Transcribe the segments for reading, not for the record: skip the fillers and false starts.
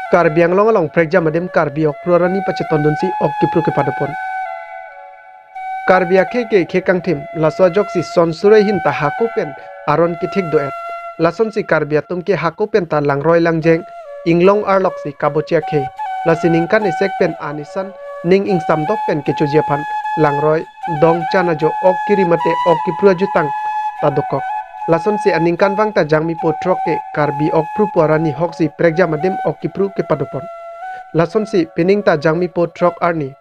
Karbi Anglong along prekja madem karbi ok prorani pacetondon si ok kipru ke padopon. Karbi akhe ke kangthim laswa jok si son surai hin ta hakopen aron ki thik doet. Lason si karbi atum ke hakopen ta langroi langjeng inglong arlok si kabochia khe. Lasining kan isek pen anisan ning ing samdok pen ke chujiapan langroi dong chana jo ok kiri mate ok kipru ajutang ta dokok. Lason si aningkan bang ta jangmi potrok ke karbi ok pru puarani hok si prekja madem ok kipru ke padopon. Lason si pining ta jangmi potrok arni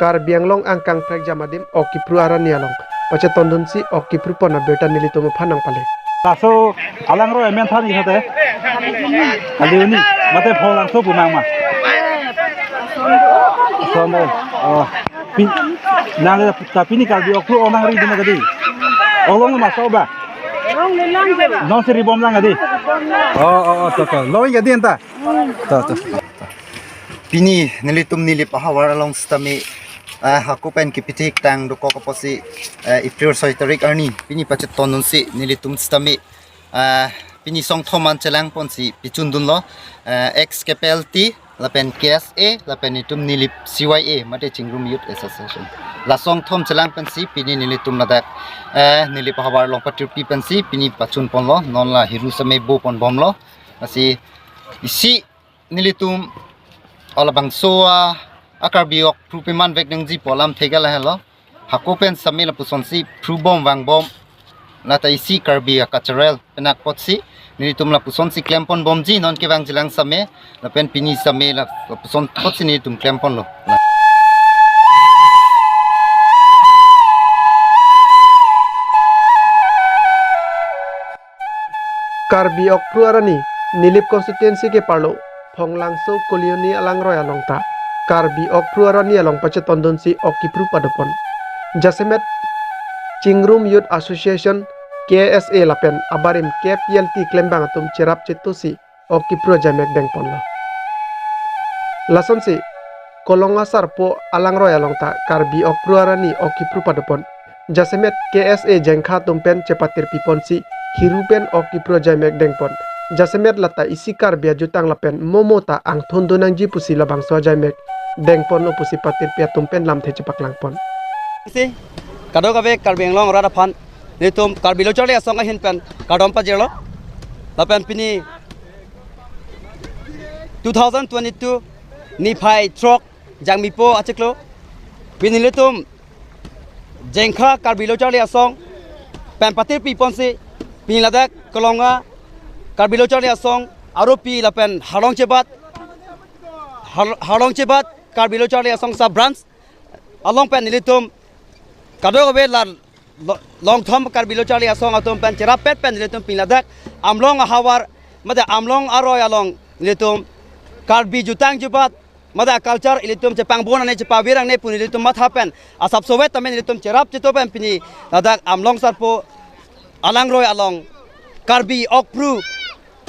karbi anglong angkang prekja madem ok kipru arani along pache tondon si ok kipru pona beta nilitomo phanang pale. Laso alangro emen thani hate kali uni mate pholang so bumang ma somo pin nang ta pini karbi ok pru onang ri dina gadi olong ma so ba non seri bom lang adi to loi gadi enta to Pini nilitum nilip ahawar along stami hakupen kipitik tang doko kaposi ifrir soitarik arni pini pachet tonun si nilitum stami pini song thoman chelang ponsi pichundun lo XKPLT lapen KSA lapen itum nilip CYA mate chingrum youth association la song thom chelang pensi pini nilitum ladak nilip ahawar long patir pi pensi pini pachun pon lo non la hiru same bo pon bom lo asi isi nilitum olabang soa akarbiok prupiman vek nangji polam thegala helo hakopen samela pusonsi prubom wangbom lata isi karbi cultural penak potsi nilitum la pusonsi klempon bomji non ke wangjilang same la pen pini same la puson potsi nilitum klempon lo Karbi ok pru arani nilip constituency ke parlo Phonglangso kolioni alangroy alongta karbi ok pru arani along pache tondon si ok kipru padopon. Jasemet Chingrum Youth Association KSA lapen abarim KPLT klembang atum cerap citusi ok kipru jamek dengpon lo. Lason si kolonga sarpo alangroy alongta karbi ok pru arani ok kipru padopon. Jasemet KSA jengkha tumpen cepatir pipon si hirupen ok kipru jamek dengpon. Jasemet lata isi karbi ajutang lapen momota ang thondo nang ji pusi labang so jamek dengpon lo pusi patir pia tumpen lam the cepak langpon. Si kado kabe karbi anglong rada phan nitum karbi lo chale asong hin pen kadom pa jelo lapen pini 2022 ni phai trok jangmipo acheklo pini litum jengkha karbi lo chale asong pen patir pi ponsi pini ladak kolonga karbi lo chale asong aropi lapen halong chebat karbi lo chale asong sa branch along pen nilitum kado kabe la long thom karbi lo chale asong atum pen chera pet pen nilitum pinadak amlong hawar mada amlong aroy along nilitum karbi jutang jebat mada culture ilitum cepang bona ne cepa wirang ne pun nilitum mat hapen asap sowet tamen nilitum cerap ceto pen pini ladak amlong sarpo alang roy along karbi okpru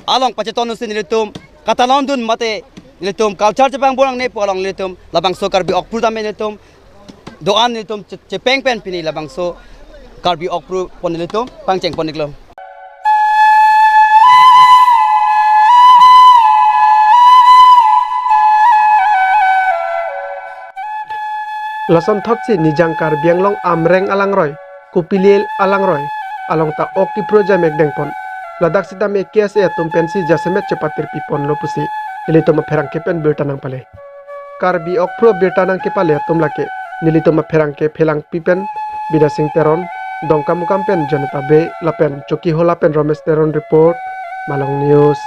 along paceton sin nilitum kata london mate nilitum culture cepang bona ne po along nilitum labang so karbi okpru tamen nilitum doan nilitum cepeng pen pini labang so karbi okpru pon nilitum pangceng pon niklom. Lason thotsi nijang karbi anglong amreng alangroy kupilil alangroy along ta ok kipru jamek dengpon. Ladak sita me KSA tumpen si jasemet cepatir pipon lo pusi nilito maperang kepen bertanang pale. Karbi ok pro bertanang ke pale tumlake nilito maperang ke phelang pipen bidasing teron dongkamu kampen janata be lapen choki holapen romes teron report Malong News.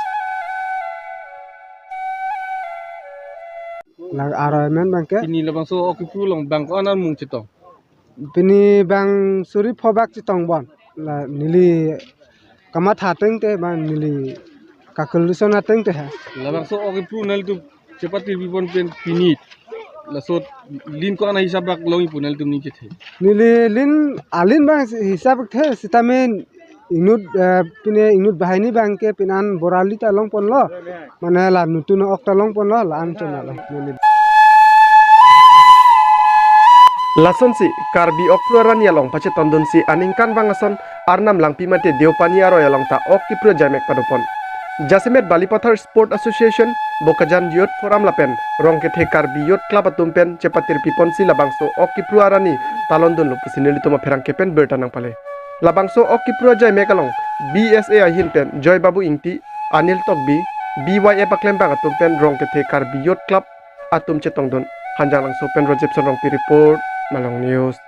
Lag aramen bangke Pini labang so oki pulong bang ko anan mung citong. pini bang suri phobak chitong bon la nili kama thateng te bang nili kakulison ateng te ha Labang so oki punal tu cepat bipon pen pinit. Lasot lin ko ana hisab rak longi punal tu ni kethe. nili lin alin bang hisab the sitamen inut pine inut bahini bangke pinan borali ta long pon lo mane la nutun ok ta long pon lo la an chona lo nili Lason si karbi ok pru arani along pache tondon si aningkan bangason arnam langpi mate deopani aroy along ta ok kipru jamek padopon. Jasemet Balipathar Sport Association bokajan yot foram lapen rong ke the karbi yot klub atum pen cepatir pipon si labangso okipru arani talondon lo pusineli tuma pherang kepen bertanang pale labangso okipru jai mekalong BSA ahin pen Joy Babu Ingti Anil Tokbi BYA paklembang atum pen rong ke the karbi yot club atum chetongdon hanjang langso pen Rojepson rong pi report Malong News